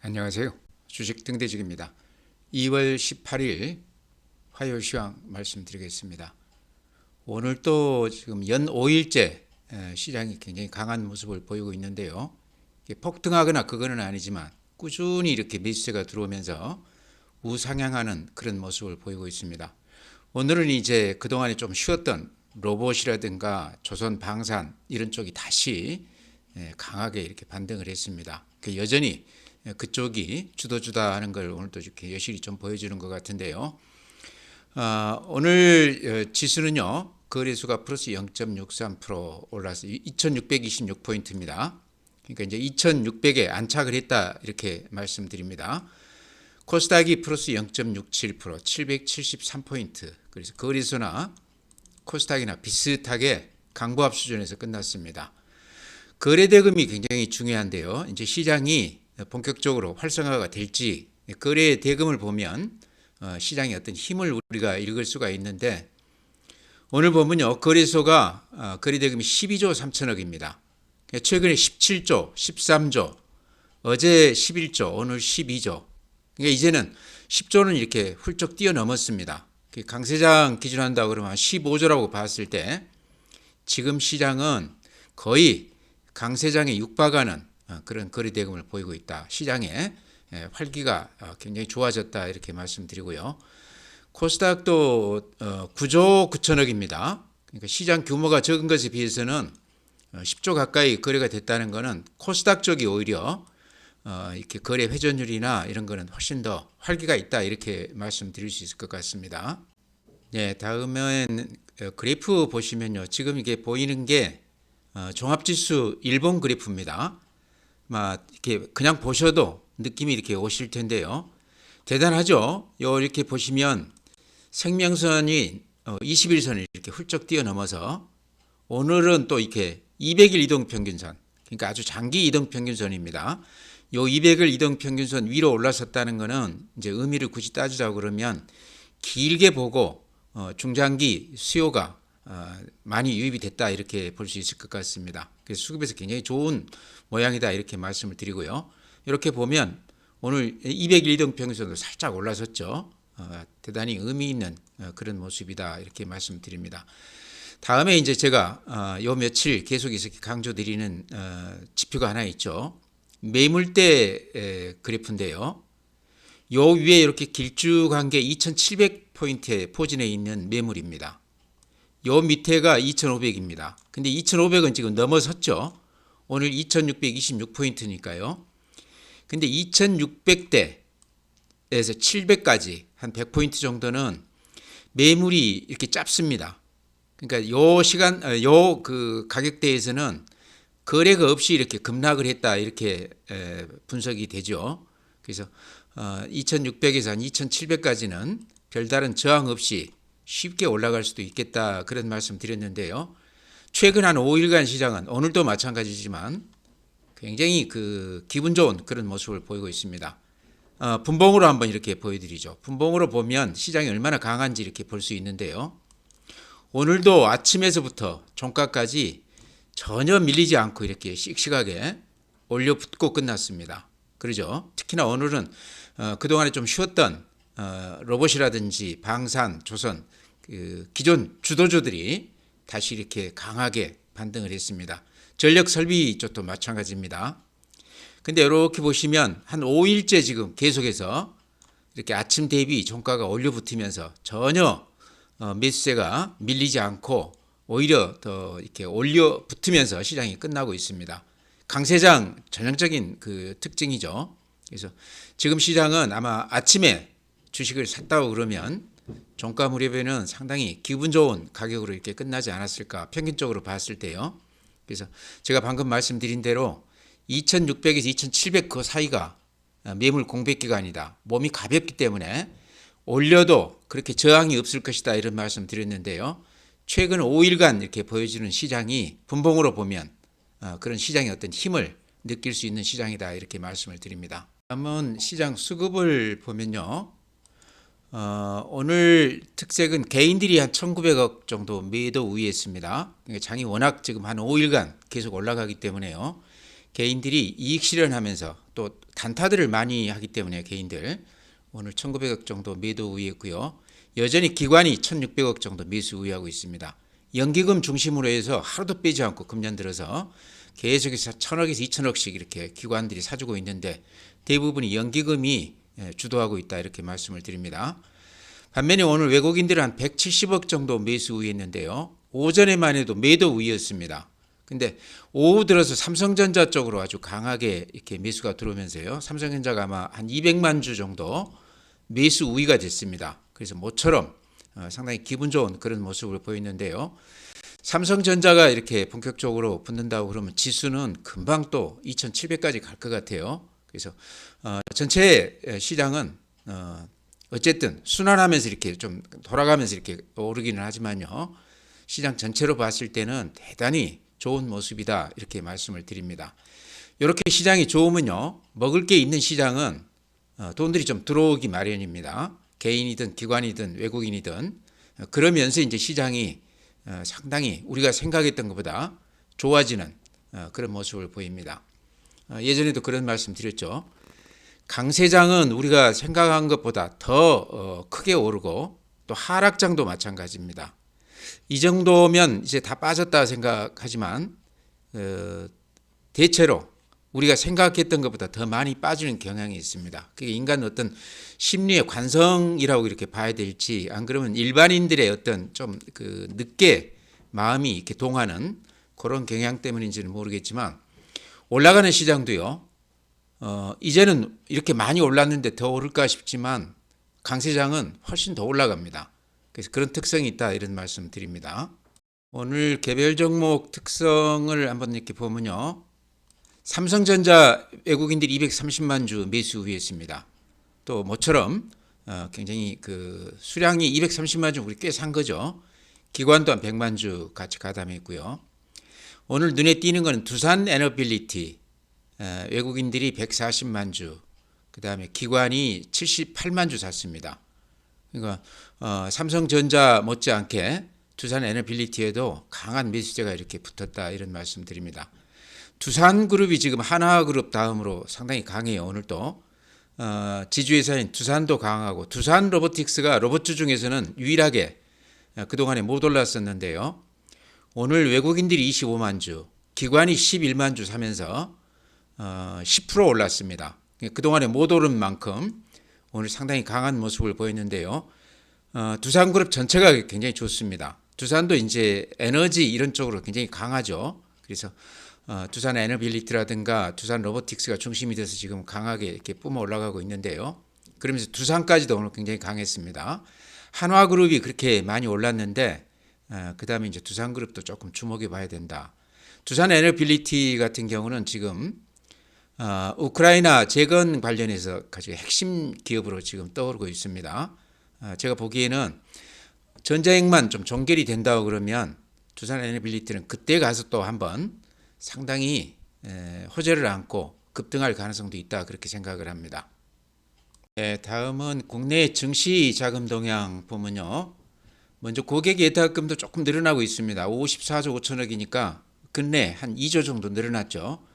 안녕하세요. 주식 등대직입니다. 2월 18일 화요일 시황 말씀드리겠습니다. 오늘 또 지금 연 5일째 시장이 굉장히 강한 모습을 보이고 있는데요. 폭등하거나 그거는 아니지만 꾸준히 이렇게 매수세가 들어오면서 우상향하는 그런 모습을 보이고 있습니다. 오늘은 이제 그동안에 좀 쉬었던 로봇이라든가 조선 방산 이런 쪽이 다시 강하게 이렇게 반등을 했습니다. 여전히 그쪽이 주도주다 하는 걸 오늘도 이렇게 여실히 좀 보여주는 것 같은데요. 오늘 지수는요, 거래수가 플러스 0.63% 올라서 2626포인트입니다. 그러니까 이제 2600에 안착을 했다 이렇게 말씀드립니다. 코스닥이 플러스 0.67% 773포인트. 그래서 거래소나 코스닥이나 비슷하게 강보합 수준에서 끝났습니다. 거래대금이 굉장히 중요한데요. 이제 시장이 본격적으로 활성화가 될지 거래 대금을 보면 시장의 어떤 힘을 우리가 읽을 수가 있는데, 오늘 보면요, 거래소가 거래 대금이 12조 3천억입니다. 최근에 17조, 13조, 어제 11조, 오늘 12조. 그러니까 이제는 10조는 이렇게 훌쩍 뛰어넘었습니다. 강세장 기준한다 그러면 15조라고 봤을 때 지금 시장은 거의 강세장에 육박하는 그런 거래 대금을 보이고 있다. 시장의 활기가 굉장히 좋아졌다 이렇게 말씀드리고요. 코스닥도 9조 9천억입니다. 그러니까 시장 규모가 적은 것에 비해서는 10조 가까이 거래가 됐다는 것은 코스닥 쪽이 오히려 이렇게 거래 회전율이나 이런 거는 훨씬 더 활기가 있다 이렇게 말씀드릴 수 있을 것 같습니다. 네, 다음엔 그래프 보시면요, 지금 이게 보이는 게 종합지수 일본 그래프입니다. 이렇게 그냥 보셔도 느낌이 이렇게 오실 텐데요. 대단하죠? 이렇게 보시면 생명선이 21선을 이렇게 훌쩍 뛰어넘어서 오늘은 또 이렇게 200일 이동평균선, 그러니까 아주 장기 이동평균선입니다. 요 200일 이동평균선 위로 올라섰다는 것은 이제 의미를 굳이 따지자고 그러면 길게 보고 중장기 수요가 많이 유입이 됐다 이렇게 볼 수 있을 것 같습니다. 그래서 수급에서 굉장히 좋은 모양이다 이렇게 말씀을 드리고요. 이렇게 보면 오늘 200일 이동평균선도 살짝 올라섰죠. 대단히 의미 있는 그런 모습이다 이렇게 말씀드립니다. 다음에 이제 제가 요 며칠 계속 이렇게 강조드리는 지표가 하나 있죠. 매물대 그래프인데요. 요 위에 이렇게 길쭉한 게 2700포인트에 포진해 있는 매물입니다. 요 밑에가 2500입니다. 근데 2500은 지금 넘어섰죠. 오늘 2626포인트니까요. 근데 2600대에서 700까지 한 100포인트 정도는 매물이 이렇게 짧습니다. 그러니까 요 시간, 요 그 가격대에서는 거래가 없이 이렇게 급락을 했다 이렇게 분석이 되죠. 그래서 2600에서 한 2700까지는 별다른 저항 없이 쉽게 올라갈 수도 있겠다 그런 말씀 드렸는데요. 최근 한 5일간 시장은 오늘도 마찬가지지만 굉장히 그 기분 좋은 그런 모습을 보이고 있습니다. 분봉으로 한번 이렇게 보여드리죠. 분봉으로 보면 시장이 얼마나 강한지 이렇게 볼 수 있는데요. 오늘도 아침에서부터 종가까지 전혀 밀리지 않고 이렇게 씩씩하게 올려붙고 끝났습니다. 그러죠. 특히나 오늘은 그동안에 좀 쉬었던 로봇이라든지 방산, 조선 그 기존 주도주들이 다시 이렇게 강하게 반등을 했습니다. 전력 설비 쪽도 마찬가지입니다. 근데 이렇게 보시면 한 5일째 지금 계속해서 이렇게 아침 대비 종가가 올려붙으면서 전혀 매수세가 밀리지 않고 오히려 더 이렇게 올려붙으면서 시장이 끝나고 있습니다. 강세장 전형적인 그 특징이죠. 그래서 지금 시장은 아마 아침에 주식을 샀다고 그러면 종가 무렵에는 상당히 기분 좋은 가격으로 이렇게 끝나지 않았을까, 평균적으로 봤을 때요. 그래서 제가 방금 말씀드린 대로 2600에서 2700 그 사이가 매물 공백 기간이다. 몸이 가볍기 때문에 올려도 그렇게 저항이 없을 것이다 이런 말씀 드렸는데요. 최근 5일간 이렇게 보여주는 시장이 분봉으로 보면 그런 시장의 어떤 힘을 느낄 수 있는 시장이다 이렇게 말씀을 드립니다. 다음은 시장 수급을 보면요. 오늘 특색은 개인들이 한 1900억 정도 매도 우위했습니다. 장이 워낙 지금 한 5일간 계속 올라가기 때문에요. 개인들이 이익 실현하면서 또 단타들을 많이 하기 때문에 개인들 오늘 1,900억 정도 매도 우위였고요. 여전히 기관이 1,600억 정도 매수 우위하고 있습니다. 연기금 중심으로 해서 하루도 빼지 않고 금년 들어서 계속해서 1,000억에서 2,000억씩 이렇게 기관들이 사주고 있는데 대부분이 연기금이 주도하고 있다 이렇게 말씀을 드립니다. 반면에 오늘 외국인들은 한 170억 정도 매수 우위했는데요. 오전에만 해도 매도 우위였습니다. 근데 오후 들어서 삼성전자 쪽으로 아주 강하게 이렇게 매수가 들어오면서요. 삼성전자가 아마 한 200만 주 정도 매수 우위가 됐습니다. 그래서 모처럼 상당히 기분 좋은 그런 모습을 보이는데요. 삼성전자가 이렇게 본격적으로 붙는다고 그러면 지수는 금방 또 2,700까지 갈 것 같아요. 그래서 전체 시장은 어쨌든 순환하면서 이렇게 좀 돌아가면서 이렇게 오르기는 하지만요. 시장 전체로 봤을 때는 대단히 좋은 모습이다 이렇게 말씀을 드립니다. 이렇게 시장이 좋으면요. 먹을 게 있는 시장은 돈들이 좀 들어오기 마련입니다. 개인이든 기관이든 외국인이든 그러면서 이제 시장이 상당히 우리가 생각했던 것보다 좋아지는 그런 모습을 보입니다. 예전에도 그런 말씀 드렸죠. 강세장은 우리가 생각한 것보다 더 크게 오르고 또 하락장도 마찬가지입니다. 이 정도면 이제 다 빠졌다 생각하지만 대체로 우리가 생각했던 것보다 더 많이 빠지는 경향이 있습니다. 그게 인간 어떤 심리의 관성이라고 이렇게 봐야 될지 안 그러면 일반인들의 어떤 좀 그 늦게 마음이 이렇게 동하는 그런 경향 때문인지는 모르겠지만 올라가는 시장도요. 이제는 이렇게 많이 올랐는데 더 오를까 싶지만 강세장은 훨씬 더 올라갑니다. 그래서 그런 특성이 있다 이런 말씀 드립니다. 오늘 개별 종목 특성을 한번 이렇게 보면요. 삼성전자 외국인들이 230만 주 매수 우위했습니다. 또 모처럼 굉장히 그 수량이 230만 주 우리 꽤 산 거죠. 기관도 한 100만 주 같이 가담했고요. 오늘 눈에 띄는 것은 두산 에너빌리티 외국인들이 140만 주, 그 다음에 기관이 78만 주 샀습니다. 그러니까 삼성전자 못지않게 두산 에너빌리티에도 강한 매수세가 이렇게 붙었다 이런 말씀드립니다. 두산그룹이 지금 하나그룹 다음으로 상당히 강해요. 오늘도 지주회사인 두산도 강하고 두산 로보틱스가 로봇주 중에서는 유일하게 그동안에 못 올랐었는데요. 오늘 외국인들이 25만 주, 기관이 11만 주 사면서 10% 올랐습니다. 그동안에 못 오른 만큼 오늘 상당히 강한 모습을 보였는데요. 두산그룹 전체가 굉장히 좋습니다. 두산도 이제 에너지 이런 쪽으로 굉장히 강하죠. 그래서 두산 에너빌리티라든가 두산 로보틱스가 중심이 돼서 지금 강하게 이렇게 뿜어 올라가고 있는데요. 그러면서 두산까지도 오늘 굉장히 강했습니다. 한화그룹이 그렇게 많이 올랐는데 그 다음에 이제 두산그룹도 조금 주목해 봐야 된다. 두산 에너빌리티 같은 경우는 지금 우크라이나 재건 관련해서 가장 핵심 기업으로 지금 떠오르고 있습니다. 제가 보기에는 전쟁만 좀 종결이 된다고 그러면 두산 에너빌리티는 그때 가서 또 한번 상당히 호재를 안고 급등할 가능성도 있다 그렇게 생각을 합니다. 다음은 국내 증시 자금 동향 보면요. 먼저 고객 예탁금도 조금 늘어나고 있습니다. 54조 5천억이니까 근래 한 2조 정도 늘어났죠.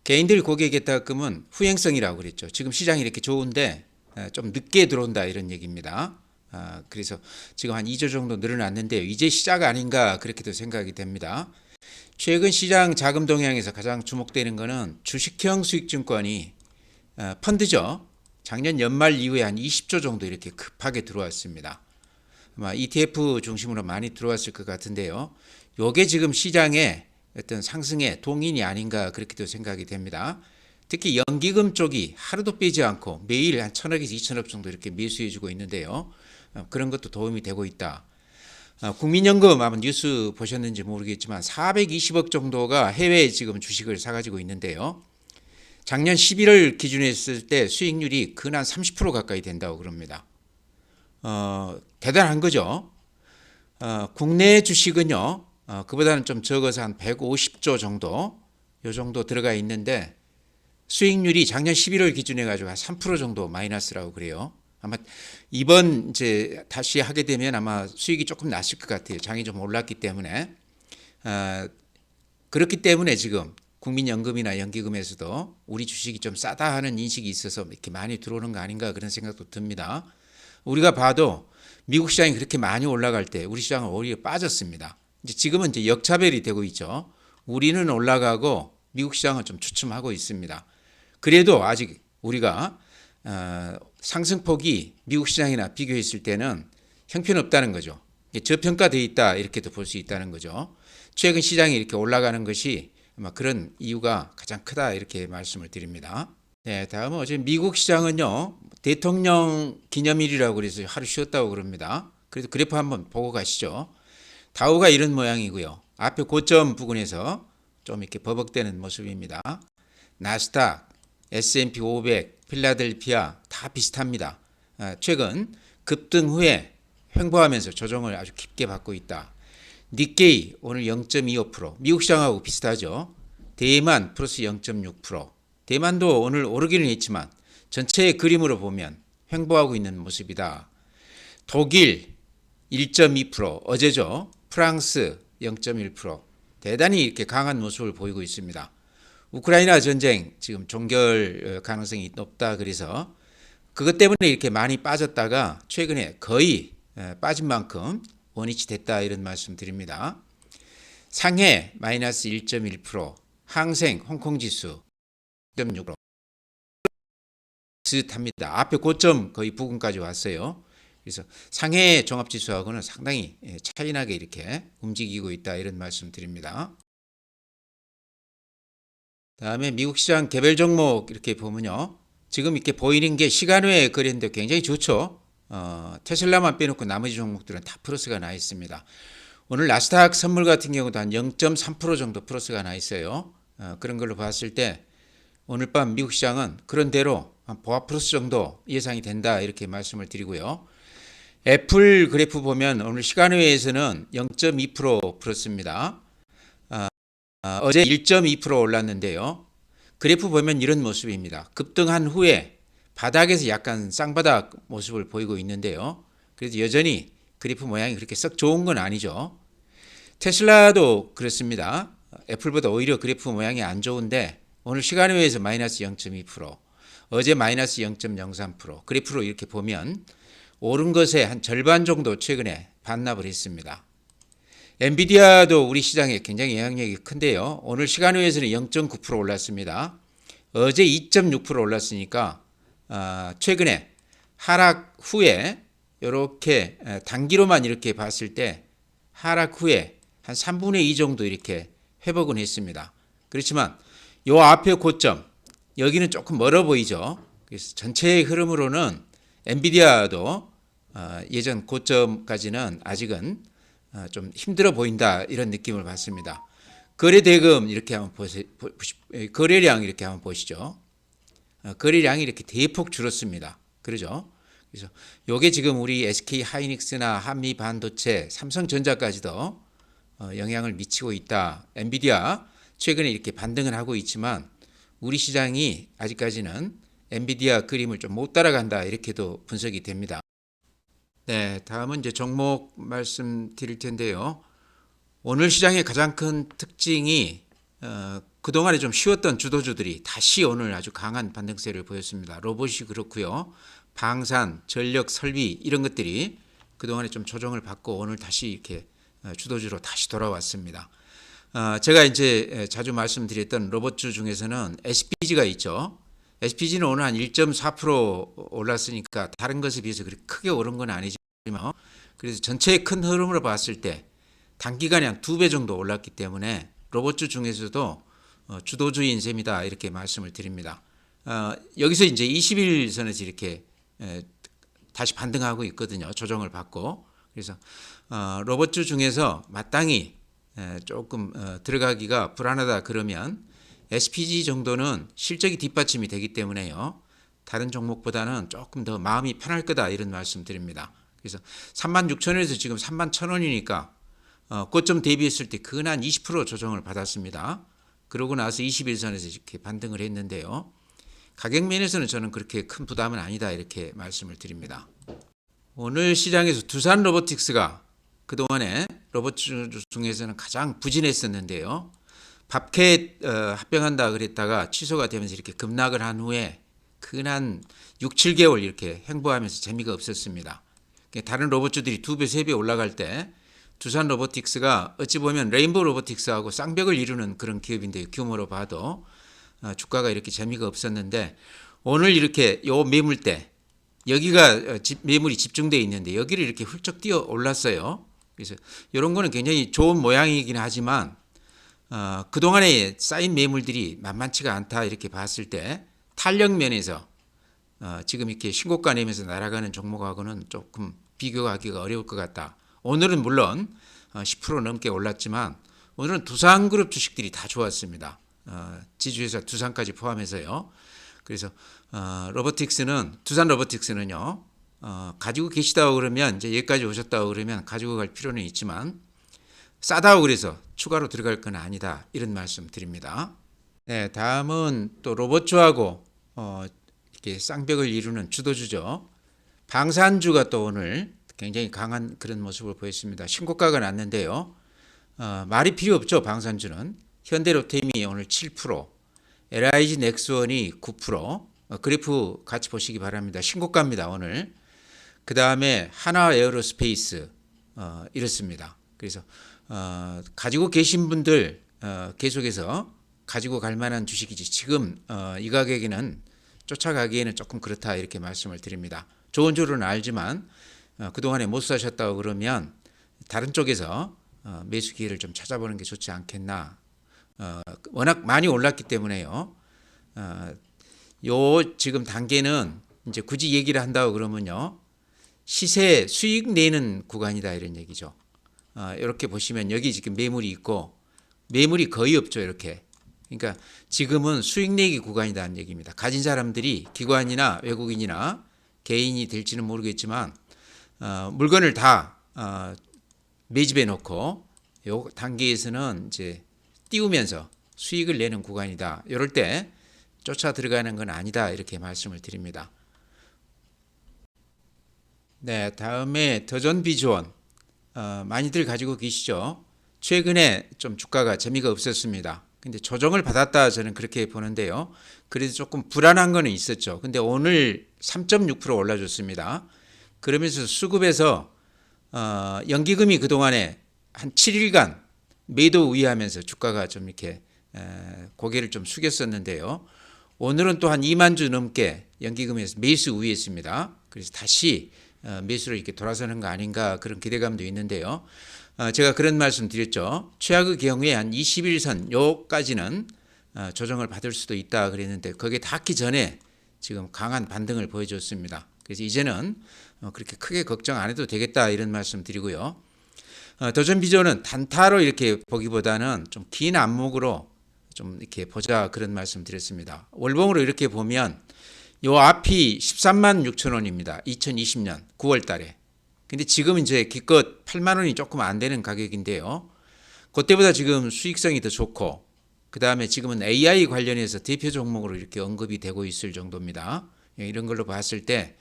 개인들 고객 예탁금은 후행성이라고 그랬죠. 지금 시장이 이렇게 좋은데 좀 늦게 들어온다 이런 얘기입니다. 그래서 지금 한 2조 정도 늘어났는데요. 이제 시작 아닌가 그렇게도 생각이 됩니다. 최근 시장 자금 동향에서 가장 주목되는 것은 주식형 수익증권이 펀드죠. 작년 연말 이후에 한 20조 정도 이렇게 급하게 들어왔습니다. 아마 ETF 중심으로 많이 들어왔을 것 같은데요. 요게 지금 시장의 어떤 상승의 동인이 아닌가 그렇게도 생각이 됩니다. 특히 연기금 쪽이 하루도 빼지 않고 매일 한 1,000억에서 2,000억 정도 이렇게 매수해주고 있는데요. 그런 것도 도움이 되고 있다. 국민연금 아마 뉴스 보셨는지 모르겠지만 420억 정도가 해외에 지금 주식을 사가지고 있는데요. 작년 11월 기준에 했을 때 수익률이 근한 30% 가까이 된다고 그럽니다. 대단한 거죠. 국내 주식은요. 그보다는 좀 적어서 한 150조 정도 요 정도 들어가 있는데 수익률이 작년 11월 기준에 가지고 한 3% 정도 마이너스라고 그래요. 아마 이번 이제 다시 하게 되면 아마 수익이 조금 났을 것 같아요. 장이 좀 올랐기 때문에. 그렇기 때문에 지금 국민연금이나 연기금에서도 우리 주식이 좀 싸다 하는 인식이 있어서 이렇게 많이 들어오는 거 아닌가 그런 생각도 듭니다. 우리가 봐도 미국 시장이 그렇게 많이 올라갈 때 우리 시장은 오히려 빠졌습니다. 지금은 이제 역차별이 되고 있죠. 우리는 올라가고 미국 시장은 좀 주춤하고 있습니다. 그래도 아직 우리가 상승폭이 미국 시장이나 비교했을 때는 형편없다는 거죠. 저평가되어 있다 이렇게도 볼 수 있다는 거죠. 최근 시장이 이렇게 올라가는 것이 아마 그런 이유가 가장 크다 이렇게 말씀을 드립니다. 네, 다음은 어제 미국 시장은요 대통령 기념일이라고 그래서 하루 쉬었다고 그럽니다. 그래도 그래프 한번 보고 가시죠. 다우가 이런 모양이고요. 앞에 고점 부근에서 좀 이렇게 버벅대는 모습입니다. 나스닥, S&P 500, 필라델피아 다 비슷합니다. 최근 급등 후에 횡보하면서 조정을 아주 깊게 받고 있다. 니케이 오늘 0.25%, 미국 시장하고 비슷하죠. 대만 플러스 0.6%, 대만도 오늘 오르기는 했지만 전체의 그림으로 보면 횡보하고 있는 모습이다. 독일 1.2%, 어제죠. 프랑스 0.1%, 대단히 이렇게 강한 모습을 보이고 있습니다. 우크라이나 전쟁 지금 종결 가능성이 높다 그래서 그것 때문에 이렇게 많이 빠졌다가 최근에 거의 빠진 만큼 원위치 됐다 이런 말씀 드립니다. 상해 마이너스 1.1%, 항생 홍콩 지수 0.6% 비슷합니다. 앞에 고점 거의 부근까지 왔어요. 그래서 상해 종합지수하고는 상당히 차이나게 이렇게 움직이고 있다 이런 말씀 드립니다. 다음에 미국 시장 개별 종목 이렇게 보면요. 지금 이렇게 보이는 게 시간외 거래인데 굉장히 좋죠. 테슬라만 빼놓고 나머지 종목들은 다 플러스가 나 있습니다. 오늘 나스닥 선물 같은 경우도 한 0.3% 정도 플러스가 나 있어요. 그런 걸로 봤을 때 오늘 밤 미국 시장은 그런 대로 한 보합 플러스 정도 예상이 된다 이렇게 말씀을 드리고요. 애플 그래프 보면 오늘 시간외에서는 0.2% 플러스입니다. 어제 1.2% 올랐는데요. 그래프 보면 이런 모습입니다. 급등한 후에 바닥에서 약간 쌍바닥 모습을 보이고 있는데요. 그래도 여전히 그래프 모양이 그렇게 썩 좋은 건 아니죠. 테슬라도 그렇습니다. 애플보다 오히려 그래프 모양이 안 좋은데 오늘 시간외에서 마이너스 0.2%, 어제 마이너스 0.03%, 그래프로 이렇게 보면 오른 것의 한 절반 정도 최근에 반납을 했습니다. 엔비디아도 우리 시장에 굉장히 영향력이 큰데요. 오늘 시간외에서는 0.9% 올랐습니다. 어제 2.6% 올랐으니까 최근에 하락 후에 이렇게 단기로만 이렇게 봤을 때 하락 후에 한 3분의 2 정도 이렇게 회복은 했습니다. 그렇지만 요 앞에 고점 여기는 조금 멀어 보이죠. 그래서 전체의 흐름으로는 엔비디아도 예전 고점까지는 아직은 좀 힘들어 보인다 이런 느낌을 받습니다. 거래 대금 이렇게 한번 거래량 이렇게 한번 보시죠. 거래량이 이렇게 대폭 줄었습니다. 그러죠? 그래서 요게 지금 우리 SK 하이닉스나 한미 반도체, 삼성전자까지도 영향을 미치고 있다. 엔비디아 최근에 이렇게 반등을 하고 있지만 우리 시장이 아직까지는 엔비디아 그림을 좀 못 따라간다 이렇게도 분석이 됩니다. 네, 다음은 이제 종목 말씀드릴 텐데요. 오늘 시장의 가장 큰 특징이 그동안에 좀 쉬었던 주도주들이 다시 오늘 아주 강한 반등세를 보였습니다. 로봇이 그렇고요. 방산, 전력, 설비 이런 것들이 그동안에 좀 조정을 받고 오늘 다시 이렇게 주도주로 다시 돌아왔습니다. 제가 이제 자주 말씀드렸던 로봇주 중에서는 SPG가 있죠. SPG는 오늘 한 1.4% 올랐으니까 다른 것에 비해서 그렇게 크게 오른 건 아니지만 그래서 전체의 큰 흐름으로 봤을 때 단기간에 한 2배 정도 올랐기 때문에 로봇주 중에서도 주도주인 셈이다 이렇게 말씀을 드립니다. 여기서 이제 21선에서 이렇게 다시 반등하고 있거든요. 조정을 받고. 그래서 로봇주 중에서 마땅히 조금 들어가기가 불안하다 그러면 SPG 정도는 실적이 뒷받침이 되기 때문에요. 다른 종목보다는 조금 더 마음이 편할 거다 이런 말씀 드립니다. 그래서 36,000원에서 지금 31,000원이니까 고점 대비했을 때 근한 20% 조정을 받았습니다. 그러고 나서 21선에서 이렇게 반등을 했는데요. 가격 면에서는 저는 그렇게 큰 부담은 아니다 이렇게 말씀을 드립니다. 오늘 시장에서 두산 로보틱스가 그동안에 로봇 중에서는 가장 부진했었는데요. 밥캣 합병한다 그랬다가 취소가 되면서 이렇게 급락을 한 후에 근 6, 7개월 이렇게 횡보하면서 재미가 없었습니다. 다른 로봇주들이 2배, 3배 올라갈 때 두산 로보틱스가 어찌 보면 레인보우 로보틱스하고 쌍벽을 이루는 그런 기업인데 규모로 봐도 주가가 이렇게 재미가 없었는데 오늘 이렇게 요 매물대 여기가 매물이 집중되어 있는데 여기를 이렇게 훌쩍 뛰어 올랐어요. 그래서 이런 거는 굉장히 좋은 모양이긴 하지만 그동안에 쌓인 매물들이 만만치가 않다 이렇게 봤을 때 탄력 면에서 지금 이렇게 신고가 내면서 날아가는 종목하고는 조금 비교하기가 어려울 것 같다. 오늘은 물론 10% 넘게 올랐지만 오늘은 두산그룹 주식들이 다 좋았습니다. 지주회사 두산까지 포함해서요. 그래서 두산 로보틱스는요. 가지고 계시다고 그러면 이제 여기까지 오셨다고 그러면 가지고 갈 필요는 있지만 싸다고 그래서 추가로 들어갈 건 아니다. 이런 말씀 드립니다. 네, 다음은 또 로봇주하고 이렇게 쌍벽을 이루는 주도주죠. 방산주가 또 오늘 굉장히 강한 그런 모습을 보였습니다. 신고가가 났는데요. 말이 필요 없죠. 방산주는. 현대로템이 오늘 7%, LIG 넥스원이 9%, 그래프 같이 보시기 바랍니다. 신고가입니다. 오늘. 그 다음에 하나 에어로스페이스 이렇습니다. 그래서 가지고 계신 분들 계속해서 가지고 갈 만한 주식이지 지금 이 가격에는 쫓아가기에는 조금 그렇다 이렇게 말씀을 드립니다. 좋은 줄은 알지만 그동안에 못 사셨다고 그러면 다른 쪽에서 매수 기회를 좀 찾아보는 게 좋지 않겠나. 워낙 많이 올랐기 때문에요. 요 지금 단계는 이제 굳이 얘기를 한다고 그러면요. 시세 수익 내는 구간이다 이런 얘기죠. 이렇게 보시면 여기 지금 매물이 있고 매물이 거의 없죠. 이렇게. 그러니까 지금은 수익 내기 구간이라는 얘기입니다. 가진 사람들이 기관이나 외국인이나 개인이 될지는 모르겠지만 물건을 다 매집해 놓고 요 단계에서는 이제 띄우면서 수익을 내는 구간이다. 이럴 때 쫓아 들어가는 건 아니다. 이렇게 말씀을 드립니다. 네, 다음에 더전 비주원 많이들 가지고 계시죠. 최근에 좀 주가가 재미가 없었습니다. 근데 조정을 받았다 저는 그렇게 보는데요. 그래도 조금 불안한 거는 있었죠. 근데 오늘 3.6% 올라줬습니다. 그러면서 수급에서 연기금이 그동안에 한 7일간 매도 우위하면서 주가가 좀 이렇게 고개를 좀 숙였었는데요. 오늘은 또 한 2만 주 넘게 연기금에서 매수 우위했습니다. 그래서 다시 매수로 이렇게 돌아서는 거 아닌가 그런 기대감도 있는데요. 제가 그런 말씀 드렸죠. 최악의 경우에 한 21선 요까지는 조정을 받을 수도 있다 그랬는데 거기에 닿기 전에 지금 강한 반등을 보여줬습니다. 그래서 이제는 그렇게 크게 걱정 안 해도 되겠다 이런 말씀 드리고요. 더전 비전은 단타로 이렇게 보기보다는 좀 긴 안목으로 좀 이렇게 보자 그런 말씀 드렸습니다. 월봉으로 이렇게 보면 요 앞이 13만 6천 원입니다. 2020년 9월 달에. 근데 지금 이제 기껏 8만 원이 조금 안 되는 가격인데요. 그때보다 지금 수익성이 더 좋고 그 다음에 지금은 AI 관련해서 대표 종목으로 이렇게 언급이 되고 있을 정도입니다. 이런 걸로 봤을 때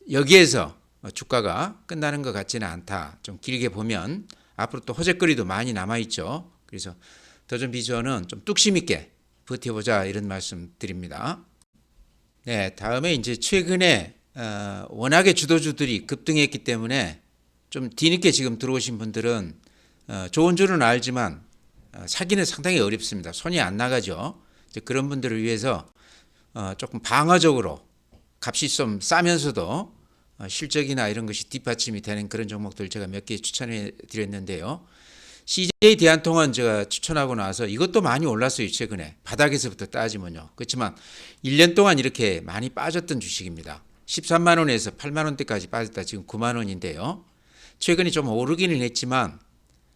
여기에서 주가가 끝나는 것 같지는 않다. 좀 길게 보면 앞으로 또 호재거리도 많이 남아있죠. 그래서 더전 비전은 좀 뚝심 있게 버텨보자 이런 말씀 드립니다. 네, 다음에 이제 최근에 워낙에 주도주들이 급등했기 때문에 좀 뒤늦게 지금 들어오신 분들은 좋은 줄은 알지만 사기는 상당히 어렵습니다. 손이 안 나가죠. 이제 그런 분들을 위해서 조금 방어적으로 값이 좀 싸면서도 실적이나 이런 것이 뒷받침이 되는 그런 종목들 제가 몇 개 추천해 드렸는데요. CJ 대한통운 제가 추천하고 나서 이것도 많이 올랐어요. 최근에 바닥에서부터 따지면요. 그렇지만 1년 동안 이렇게 많이 빠졌던 주식입니다. 13만 원에서 8만 원대까지 빠졌다 지금 9만 원인데요. 최근에 좀 오르기는 했지만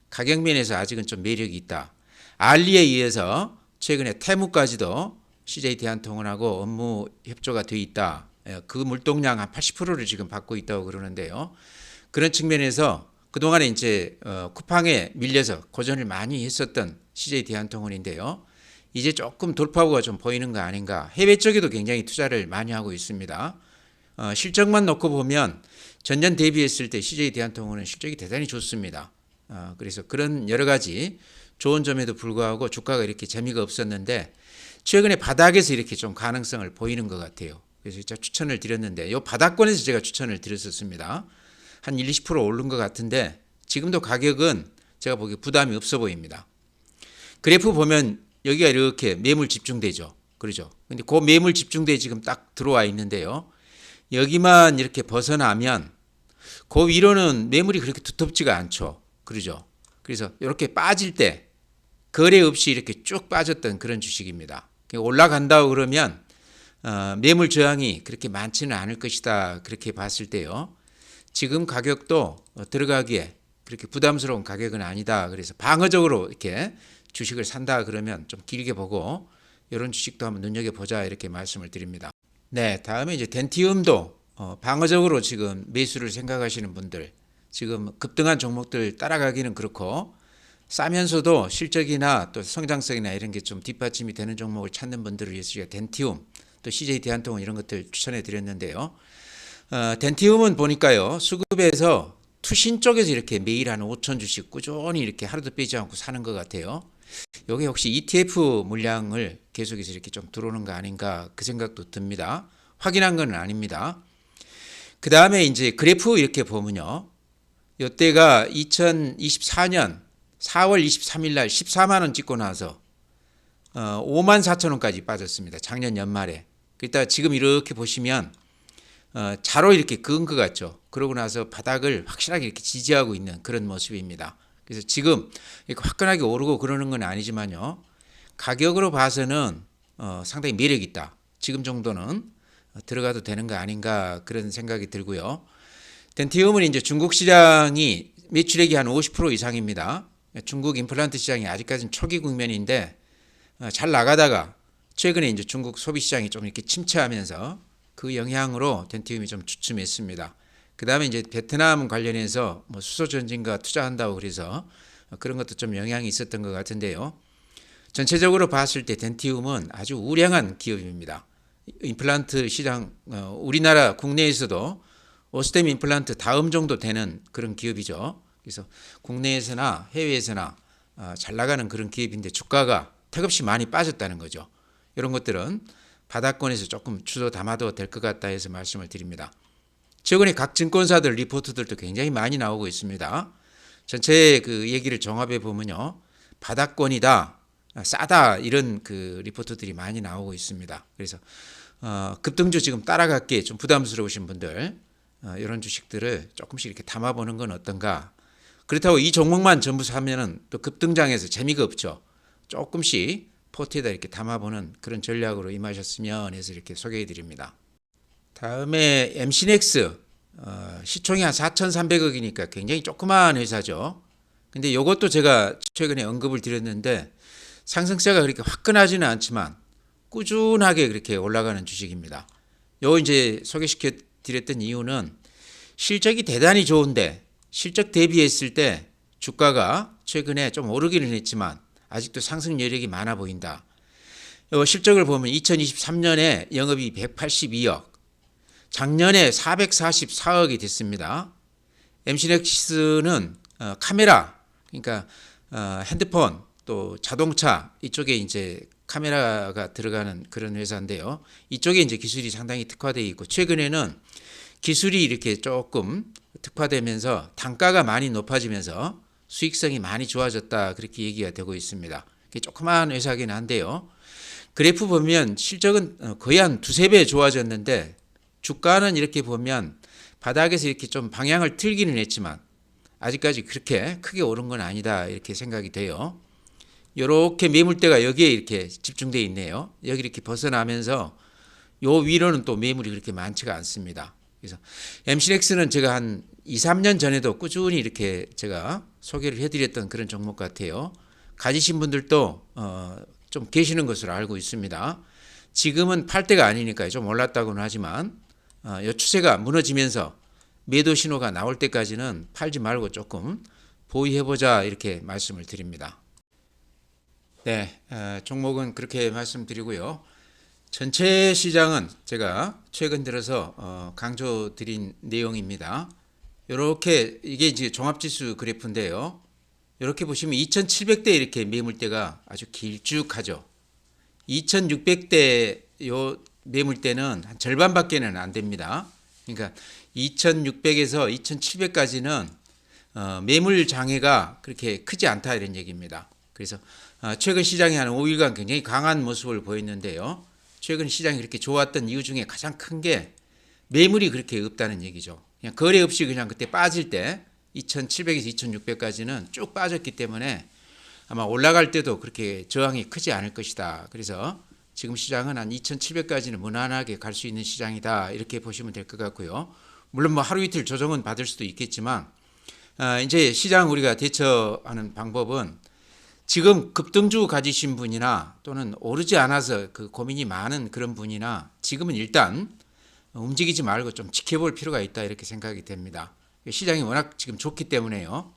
가격 면에서 아직은 좀 매력이 있다. 알리에 의해서 최근에 테무까지도 CJ 대한통운하고 업무 협조가 돼 있다. 그 물동량 한 80%를 지금 받고 있다고 그러는데요. 그런 측면에서 그동안에 이제 쿠팡에 밀려서 고전을 많이 했었던 CJ 대한통운인데요. 이제 조금 돌파구가 좀 보이는 거 아닌가. 해외 쪽에도 굉장히 투자를 많이 하고 있습니다. 실적만 놓고 보면 전년 대비했을 때 CJ 대한통운은 실적이 대단히 좋습니다. 그래서 그런 여러 가지 좋은 점에도 불구하고 주가가 이렇게 재미가 없었는데 최근에 바닥에서 이렇게 좀 가능성을 보이는 것 같아요. 그래서 진짜 추천을 드렸는데 이 바닥권에서 제가 추천을 드렸었습니다. 한 1, 20% 오른 것 같은데 지금도 가격은 제가 보기에 부담이 없어 보입니다. 그래프 보면 여기가 이렇게 매물 집중되죠. 그러죠. 근데 그 매물 집중대 지금 딱 들어와 있는데요. 여기만 이렇게 벗어나면 그 위로는 매물이 그렇게 두텁지가 않죠. 그러죠. 그래서 이렇게 빠질 때 거래 없이 이렇게 쭉 빠졌던 그런 주식입니다. 올라간다고 그러면 매물 저항이 그렇게 많지는 않을 것이다. 그렇게 봤을 때요. 지금 가격도 들어가기에 그렇게 부담스러운 가격은 아니다. 그래서 방어적으로 이렇게 주식을 산다 그러면 좀 길게 보고 이런 주식도 한번 눈여겨보자 이렇게 말씀을 드립니다. 네, 다음에 이제 덴티움도 방어적으로 지금 매수를 생각하시는 분들, 지금 급등한 종목들 따라가기는 그렇고 싸면서도 실적이나 또 성장성이나 이런 게 좀 뒷받침이 되는 종목을 찾는 분들을 위해서 제가 덴티움, 또 CJ 대한통운 이런 것들 추천해 드렸는데요. 덴티움은 보니까요, 수급에서 투신 쪽에서 이렇게 매일 한 5천 주씩 꾸준히 이렇게 하루도 빼지 않고 사는 것 같아요. 여기 혹시 ETF 물량을 계속해서 이렇게 좀 들어오는 거 아닌가 그 생각도 듭니다. 확인한 건 아닙니다. 그 다음에 이제 그래프 이렇게 보면요. 이때가 2024년 4월 23일 날 14만 원 찍고 나서 5만 4천 원까지 빠졌습니다. 작년 연말에. 그러다 지금 이렇게 보시면 자로 이렇게 그은 것 같죠. 그러고 나서 바닥을 확실하게 이렇게 지지하고 있는 그런 모습입니다. 그래서 지금 이렇게 화끈하게 오르고 그러는 건 아니지만요. 가격으로 봐서는 상당히 매력 있다. 지금 정도는 들어가도 되는 거 아닌가 그런 생각이 들고요. 덴티움은 이제 중국 시장이 매출액이 한 50% 이상입니다. 중국 임플란트 시장이 아직까지는 초기 국면인데 잘 나가다가 최근에 이제 중국 소비 시장이 좀 이렇게 침체하면서 그 영향으로 덴티움이 좀 주춤했습니다. 그 다음에 이제 베트남 관련해서 뭐 수소 전진과 투자한다고 그래서 그런 것도 좀 영향이 있었던 것 같은데요. 전체적으로 봤을 때 덴티움은 아주 우량한 기업입니다. 임플란트 시장, 우리나라 국내에서도 오스템 임플란트 다음 정도 되는 그런 기업이죠. 그래서 국내에서나 해외에서나 잘 나가는 그런 기업인데 주가가 턱없이 많이 빠졌다는 거죠. 이런 것들은 바닥권에서 조금 주저 담아도 될 것 같다 해서 말씀을 드립니다. 최근에 각 증권사들 리포트들도 굉장히 많이 나오고 있습니다. 전체 그 얘기를 종합해 보면요. 바닥권이다, 싸다 이런 그 리포트들이 많이 나오고 있습니다. 그래서 급등주 지금 따라갔기에 좀 부담스러우신 분들 이런 주식들을 조금씩 이렇게 담아보는 건 어떤가. 그렇다고 이 종목만 전부 사면은 또 급등장에서 재미가 없죠. 조금씩 포트에다 이렇게 담아보는 그런 전략으로 임하셨으면 해서 이렇게 소개해 드립니다. 다음에 MC넥스 시총이 한 4,300억이니까 굉장히 조그마한 회사죠. 근데 이것도 제가 최근에 언급을 드렸는데 상승세가 그렇게 화끈하지는 않지만 꾸준하게 그렇게 올라가는 주식입니다. 요 이제 소개시켜 드렸던 이유는 실적이 대단히 좋은데 실적 대비했을 때 주가가 최근에 좀 오르기는 했지만 아직도 상승 여력이 많아 보인다. 요 실적을 보면 2023년에 영업이 182억, 작년에 444억이 됐습니다. MC넥스는 카메라, 그러니까 핸드폰 또 자동차 이쪽에 이제 카메라가 들어가는 그런 회사인데요. 이쪽에 이제 기술이 상당히 특화되어 있고 최근에는 기술이 이렇게 조금 특화되면서 단가가 많이 높아지면서 수익성이 많이 좋아졌다 그렇게 얘기가 되고 있습니다. 조그마한 회사긴 한데요. 그래프 보면 실적은 거의 한 두세 배 좋아졌는데 주가는 이렇게 보면 바닥에서 이렇게 좀 방향을 틀기는 했지만 아직까지 그렇게 크게 오른 건 아니다 이렇게 생각이 돼요. 이렇게 매물대가 여기에 이렇게 집중되어 있네요. 여기 이렇게 벗어나면서 요 위로는 또 매물이 그렇게 많지가 않습니다. 그래서 MC넥스는 제가 한 2, 3년 전에도 꾸준히 이렇게 제가 소개를 해드렸던 그런 종목 같아요. 가지신 분들도 좀 계시는 것으로 알고 있습니다. 지금은 팔 때가 아니니까 좀 올랐다고는 하지만 이 추세가 무너지면서 매도 신호가 나올 때까지는 팔지 말고 조금 보유해보자 이렇게 말씀을 드립니다. 네, 종목은 그렇게 말씀드리고요. 전체 시장은 제가 최근 들어서 강조드린 내용입니다. 이렇게 이게 이제 종합지수 그래프인데요. 이렇게 보시면 2,700대 이렇게 매물대가 아주 길쭉하죠. 2,600대 요 매물대는 한 절반밖에는 안 됩니다. 그러니까 2,600에서 2,700까지는 매물 장애가 그렇게 크지 않다 이런 얘기입니다. 그래서 최근 시장이 한 5일간 굉장히 강한 모습을 보였는데요. 최근 시장이 그렇게 좋았던 이유 중에 가장 큰 게 매물이 그렇게 없다는 얘기죠. 그냥 거래 없이 그냥 그때 빠질 때 2,700에서 2,600까지는 쭉 빠졌기 때문에 아마 올라갈 때도 그렇게 저항이 크지 않을 것이다. 그래서 지금 시장은 한 2,700까지는 무난하게 갈 수 있는 시장이다. 이렇게 보시면 될 것 같고요. 물론 뭐 하루 이틀 조정은 받을 수도 있겠지만 이제 시장 우리가 대처하는 방법은 지금 급등주 가지신 분이나 또는 오르지 않아서 그 고민이 많은 그런 분이나 지금은 일단 움직이지 말고 좀 지켜볼 필요가 있다 이렇게 생각이 됩니다. 시장이 워낙 지금 좋기 때문에요.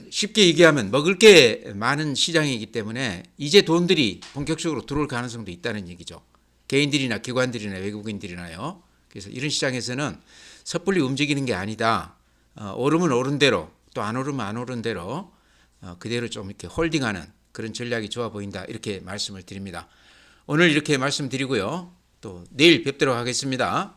쉽게 얘기하면 먹을 게 많은 시장이기 때문에 이제 돈들이 본격적으로 들어올 가능성도 있다는 얘기죠. 개인들이나 기관들이나 외국인들이나요. 그래서 이런 시장에서는 섣불리 움직이는 게 아니다. 오르면 오른 대로 또 안 오르면 안 오른 대로 그대로 좀 이렇게 홀딩하는 그런 전략이 좋아 보인다 이렇게 말씀을 드립니다. 오늘 이렇게 말씀드리고요. 또 내일 뵙도록 하겠습니다.